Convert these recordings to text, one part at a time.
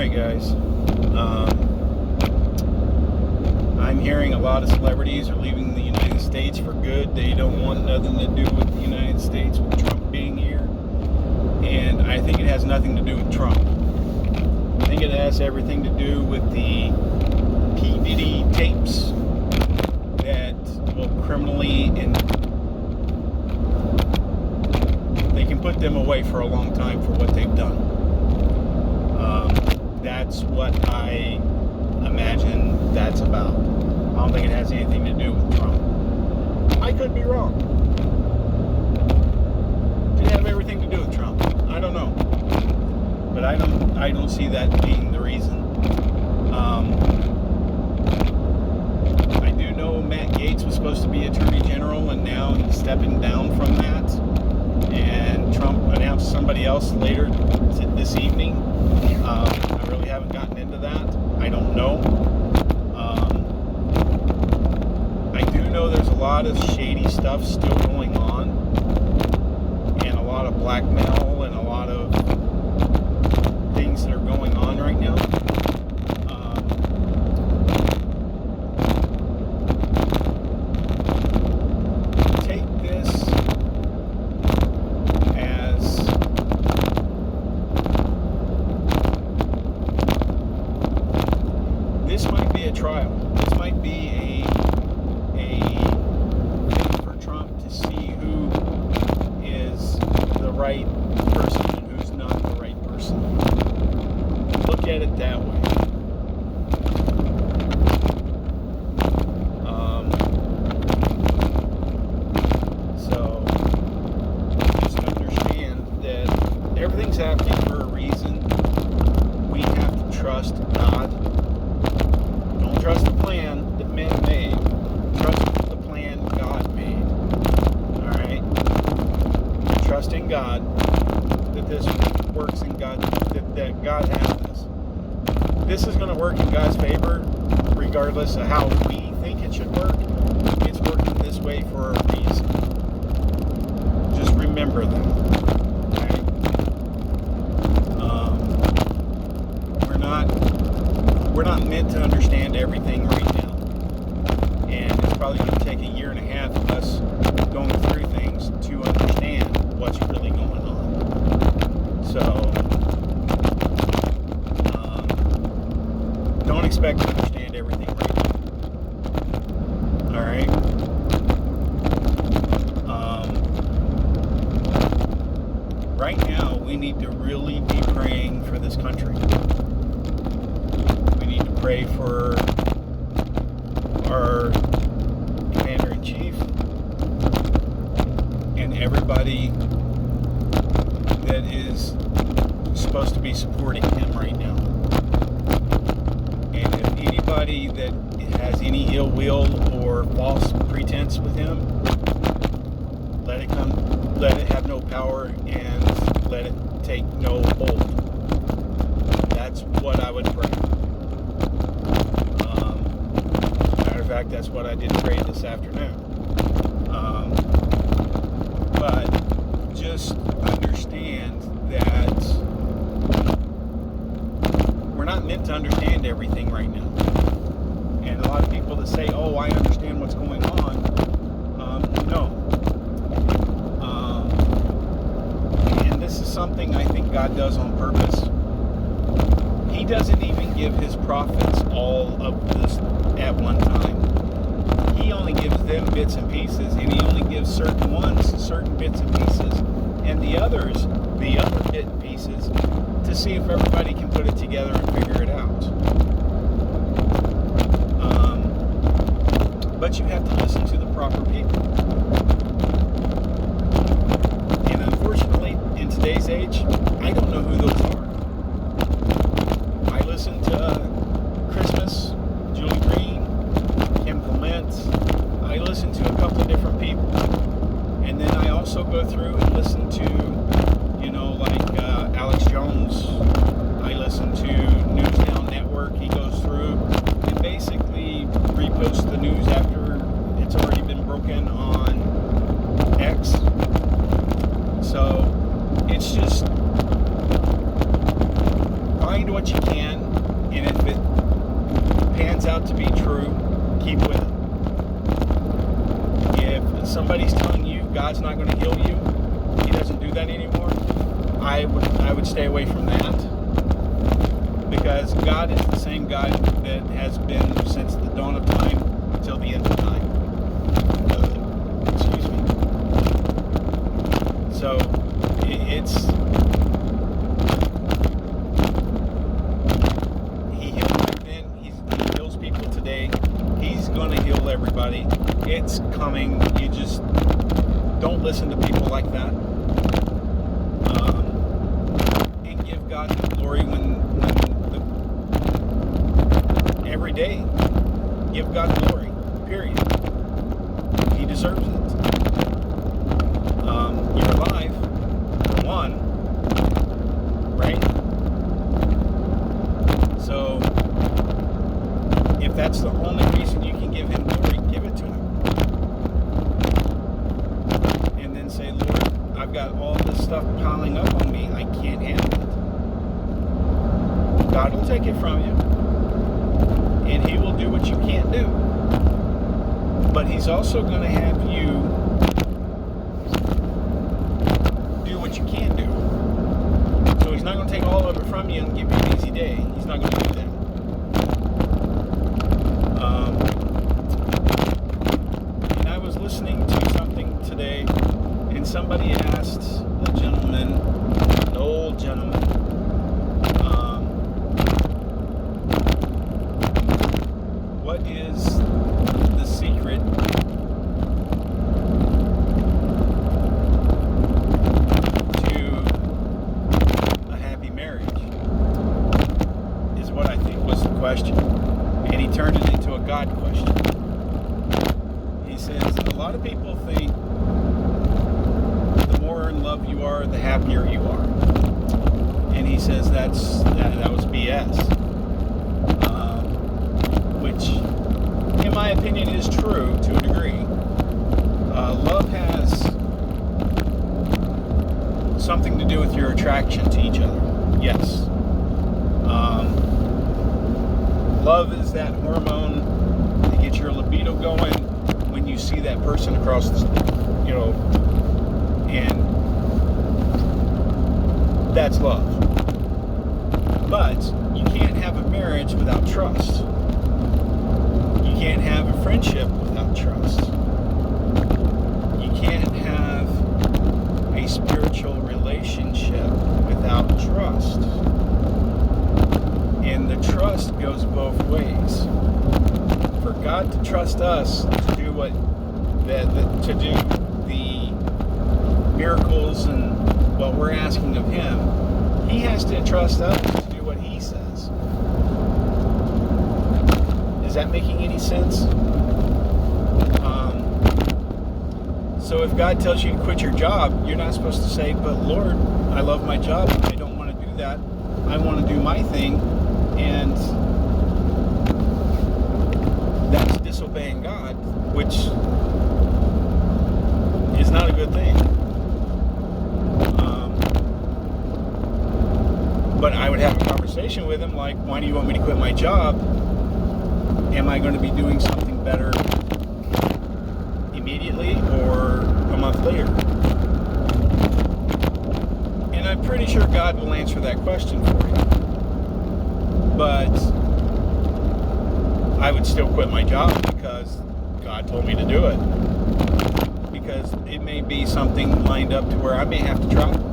Alright guys, I'm hearing a lot of celebrities are leaving the United States for good. They don't want nothing to do with the United States with Trump being here. And I think it has nothing to do with Trump. I think it has everything to do with the Diddy tapes that will criminally, and they can put them away for a long time for what they've done. That's what I imagine that's about. I don't think it has anything to do with Trump. I could be wrong. Could have everything to do with Trump. I don't know. But I don't see that being the reason. I do know Matt Gaetz was supposed to be Attorney General, and now he's stepping down from that. And Trump announced somebody else later this evening. I really haven't gotten into that. I don't know. I do know there's a lot of shady stuff still going on, and a lot of blackmail and a lot of things that are going on right now. Take this as this might be a trial. This might be a thing for Trump to see who is the right person and who's not the right person. Look at it that way. So just understand that everything's happening for a reason. We have to trust God. Don't trust the plan that men made. Trust the plan God made. Alright? Trust in God that this works in God, that God has this. This is going to work in God's favor, regardless of how we think it should work. It's working this way for a reason. Just remember that. Okay? We're not meant to understand everything right now. And it's probably going to take a year and a half of us going through things to understand what's really going on. So, don't expect to understand everything right now. Alright? Right now, we need to really be praying for this country. We need to pray for our Commander-in-Chief and everybody that is supposed to be supporting him right now. And if anybody that has any ill will or false pretense with him, let it have no power, and let it take no hold. That's what I would pray. Matter of fact, that's what I did pray this afternoon. But just understand that we're not meant to understand everything right now. And a lot of people that say, oh, I understand what's going on. No. And this is something I think God does on purpose. He doesn't even give his prophets all of this at one time. He only gives them bits and pieces, and he only gives certain ones certain bits and pieces, and the other bit and pieces, to see if everybody can put it together and figure it out. But you have to listen to the proper people. And unfortunately, in today's age, I don't know who those are. I listen to Christmas, Julie Green, Kim Clement. I listen to a couple of different people. And then I also go through and listen to, like Alex Jones. I listen to Newsdown Network. He goes through and basically reposts the news after it's already been broken on X. So it's just find what you can, and if it pans out to be true, keep with it. If somebody's telling you God's not going to heal you, He doesn't do that anymore, I would stay away from that, because God is the same God that has been since the dawn of time until the end of time. Excuse me. So He healed back then. He heals people today. He's going to heal everybody. It's coming. You just don't listen to people like that. And give God the glory every day. Give God glory. Period. He deserves it. You're alive. One. Right? So, if that's the only reason you can give Him glory, give it to Him. And then say, Lord, I've got all this stuff piling up on me. I can't handle it. God will take it from you. And He will do what you can't do. But He's also going to have you do what you can do. So He's not going to take all of it from you and give you an easy day. He's not going to do that. And I was listening to something today, and somebody asked a gentleman, an old gentleman, what is the secret to a happy marriage? Is what I think was the question. And he turned it into a God question. He says, a lot of people think the more in love you are, the happier you are. And he says that was BS. Which, in my opinion, is true to a degree. Love has something to do with your attraction to each other. Yes. Love is that hormone that gets your libido going when you see that person across the, and that's love. But you can't have a marriage without trust. You can't have a friendship without trust. You can't have a spiritual relationship without trust. And the trust goes both ways. For God to trust us to do to do the miracles and what we're asking of Him, He has to trust us to do what He says. Is that making any sense? So if God tells you to quit your job, you're not supposed to say, but Lord, I love my job. I don't want to do that. I want to do my thing. And that's disobeying God, which is not a good thing. But I would have a conversation with him like, why do you want me to quit my job? Am I going to be doing something better immediately or a month later? And I'm pretty sure God will answer that question for you. But I would still quit my job because God told me to do it. Because it may be something lined up to where I may have to travel.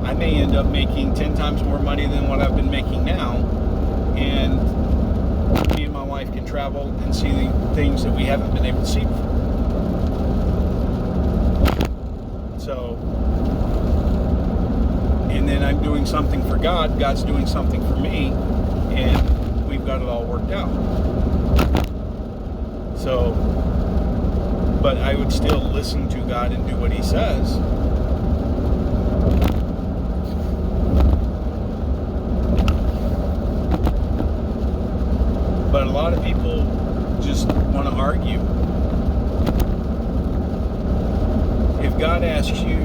I may end up making 10 times more money than what I've been making now. And me and my wife can travel and see the things that we haven't been able to see before. So, and then I'm doing something for God, God's doing something for me, and we've got it all worked out. So, but I would still listen to God and do what He says. But a lot of people just want to argue. If God asks you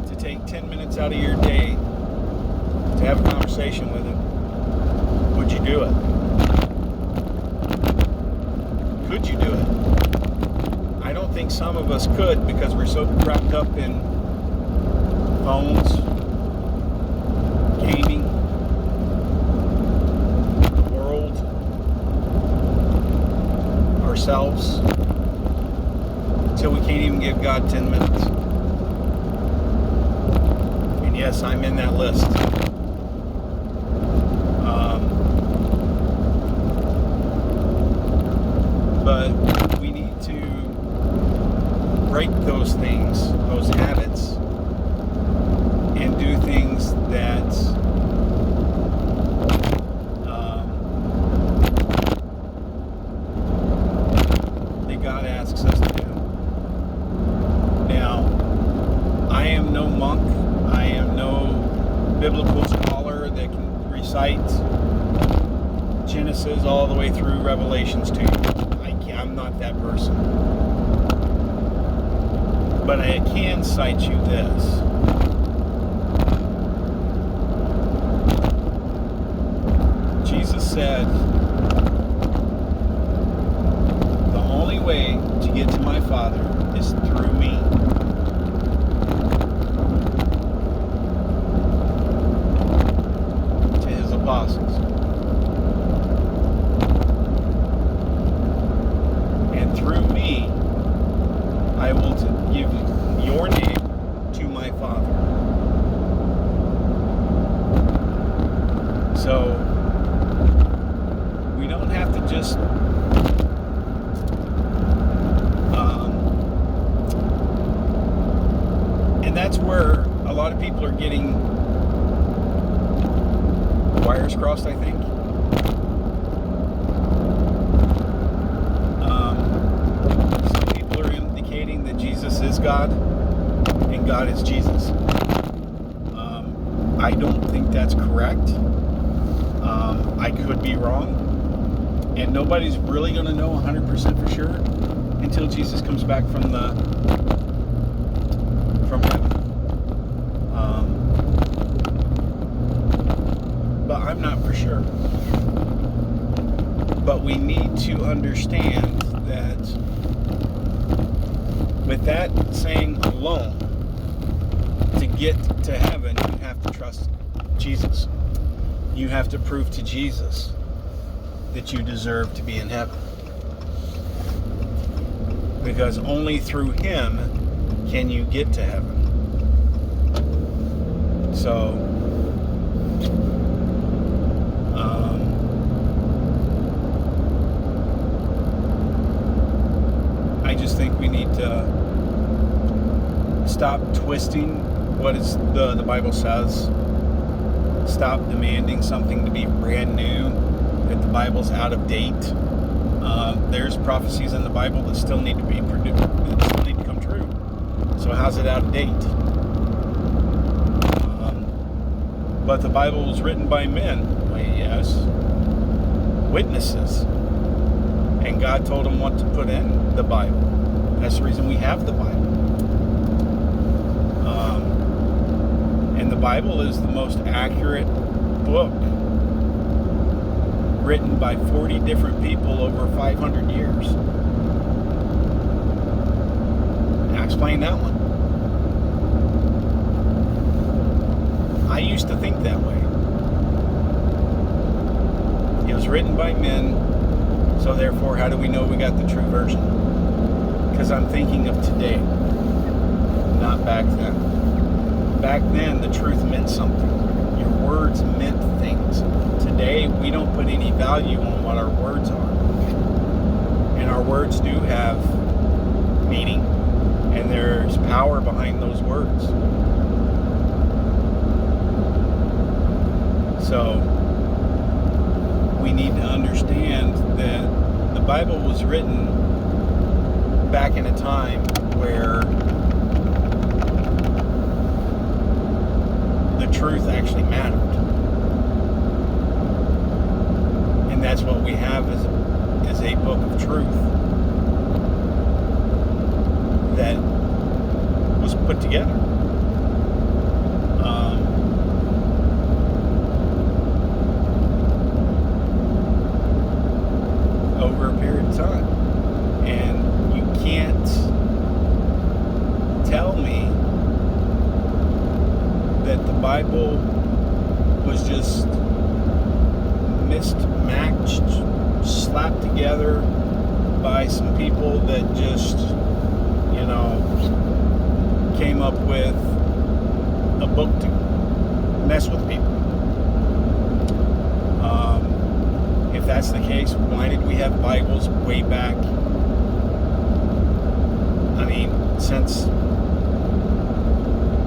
to take 10 minutes out of your day to have a conversation with him, would you do it? Could you do it? I don't think some of us could, because we're so wrapped up in phones, gaming, the world, ourselves, until we can't even give God 10 minutes. And yes, I'm in that list. But we need to break those things, those habits, and do things that God asks us to do. Now, I am no monk. I am no biblical scholar that can recite Genesis all the way through Revelations to you. I'm not that person. But I can cite you this. Jesus said, the only way to get to my Father is through me. To his apostles. And through me, I will give your name to my Father. So, we don't have to just and that's where a lot of people are getting wires crossed, I think. Some people are indicating that Jesus is God and God is Jesus. I don't think that's correct. I could be wrong. And nobody's really going to know 100% for sure until Jesus comes back from heaven. But I'm not for sure. But we need to understand that with that saying alone, to get to heaven, you have to trust Jesus. You have to prove to Jesus that you deserve to be in heaven. Because only through him can you get to heaven. So, I just think we need to stop twisting what is the Bible says. Stop demanding something to be brand new, that the Bible's out of date. There's prophecies in the Bible that still need to be produced, that still need to come true. So how's it out of date? But the Bible was written by men. Well, yes. Witnesses. And God told them what to put in the Bible. That's the reason we have the Bible. And the Bible is the most accurate book written by 40 different people over 500 years. Now explain that one. I used to think that way. It was written by men, so therefore how do we know we got the true version? Because I'm thinking of today, not back then. Back then, the truth meant something. Your words meant things. Today, we don't put any value on what our words are. And our words do have meaning, and there's power behind those words. So, we need to understand that the Bible was written back in a time where the truth actually mattered. And that's what we have is a book of truth that was put together. Bible was just mismatched, slapped together by some people that just, came up with a book to mess with people. If that's the case, why did we have Bibles way back? I mean, since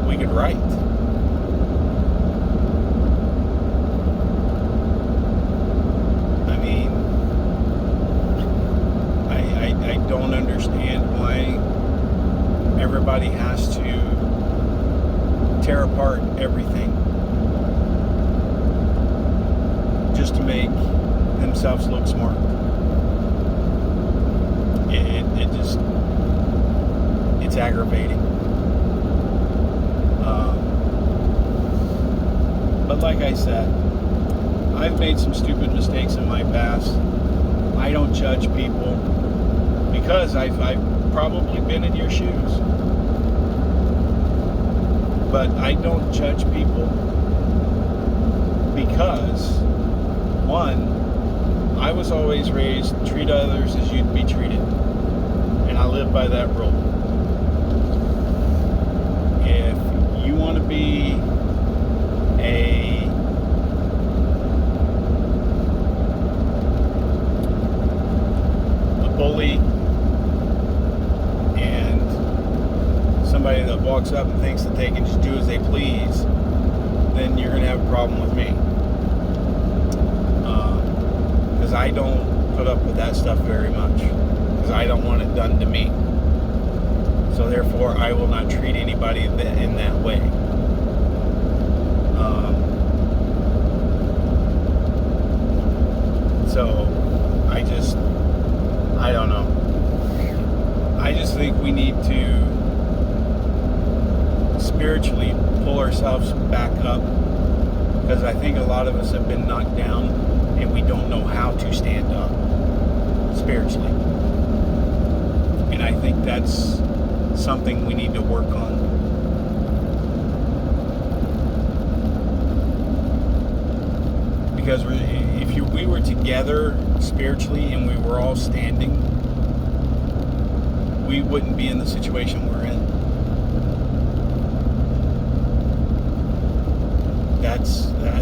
we could write. I mean, I don't understand why everybody has to tear apart everything just to make themselves look smart. It's aggravating. But like I said, I've made some stupid mistakes in my past. I don't judge people because I've probably been in your shoes. But I don't judge people because, one, I was always raised, treat others as you'd be treated. And I live by that rule. If you want to be a bully and somebody that walks up and thinks that they can just do as they please, then you're going to have a problem with me. Because I don't put up with that stuff very much. Because I don't want it done to me. So therefore, I will not treat anybody in that way. So I don't know. I just think we need to spiritually pull ourselves back up, because I think a lot of us have been knocked down and we don't know how to stand up spiritually. And I think that's something we need to work on. Because if we were together spiritually and we were all standing, we wouldn't be in the situation we're in.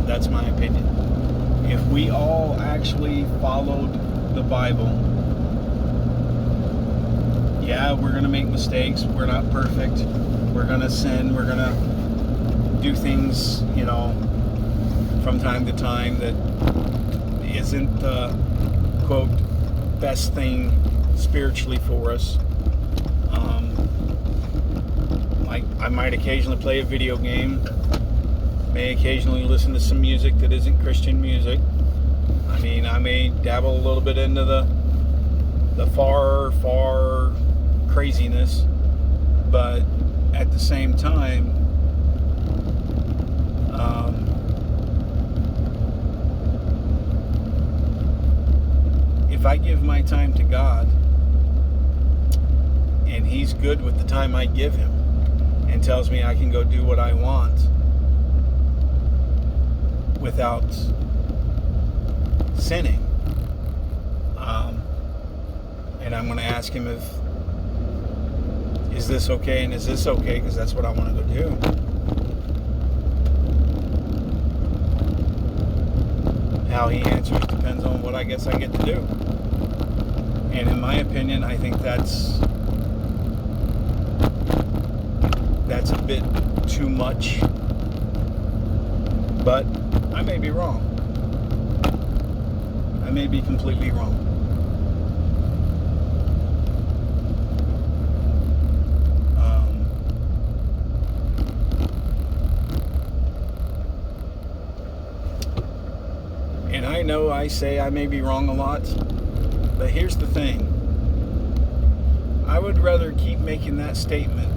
That's my opinion. If we all actually followed the Bible, yeah, we're going to make mistakes. We're not perfect. We're going to sin. We're going to do things, from time to time that isn't the, quote, best thing spiritually for us. I might occasionally play a video game. May occasionally listen to some music that isn't Christian music. I mean, I may dabble a little bit into the far craziness, but at the same time, if I give my time to God and He's good with the time I give Him and tells me I can go do what I want without sinning, and I'm going to ask Him is this okay and is this okay, because that's what I want to go do. How He answers depends on what I guess I get to do. And in my opinion, I think that's a bit too much. But I may be wrong. I may be completely wrong. And I know I say I may be wrong a lot, but here's the thing. I would rather keep making that statement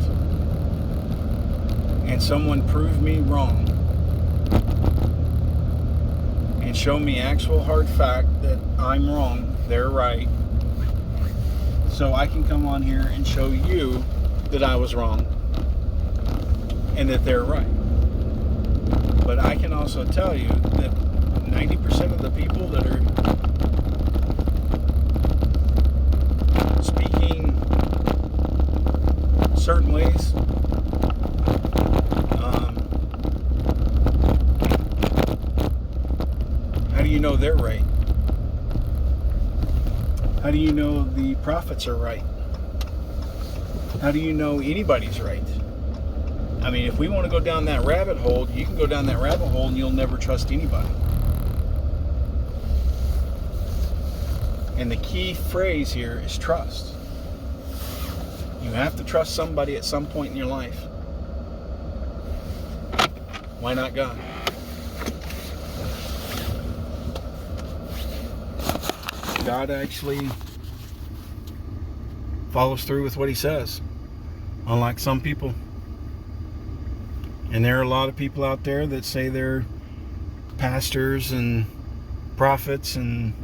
and someone prove me wrong and show me actual hard fact that I'm wrong, they're right, so I can come on here and show you that I was wrong and that they're right. But I can also tell you that 90% of the people that are speaking certain ways, how do you know they're right? How do you know the prophets are right? How do you know anybody's right? I mean, if we want to go down that rabbit hole, you can go down that rabbit hole and you'll never trust anybody. And the key phrase here is trust. You have to trust somebody at some point in your life. Why not God? God actually follows through with what he says, unlike some people. And there are a lot of people out there that say they're pastors and prophets and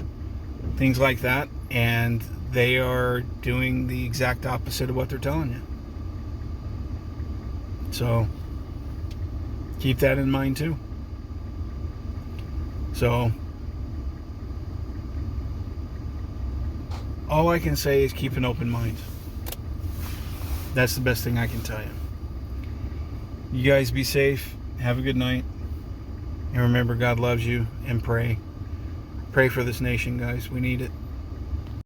things like that, and they are doing the exact opposite of what they're telling you. So keep that in mind too. So all I can say is keep an open mind. That's the best thing I can tell you. You guys be safe. Have a good night. And remember, God loves you. And pray. Pray for this nation, guys. We need it.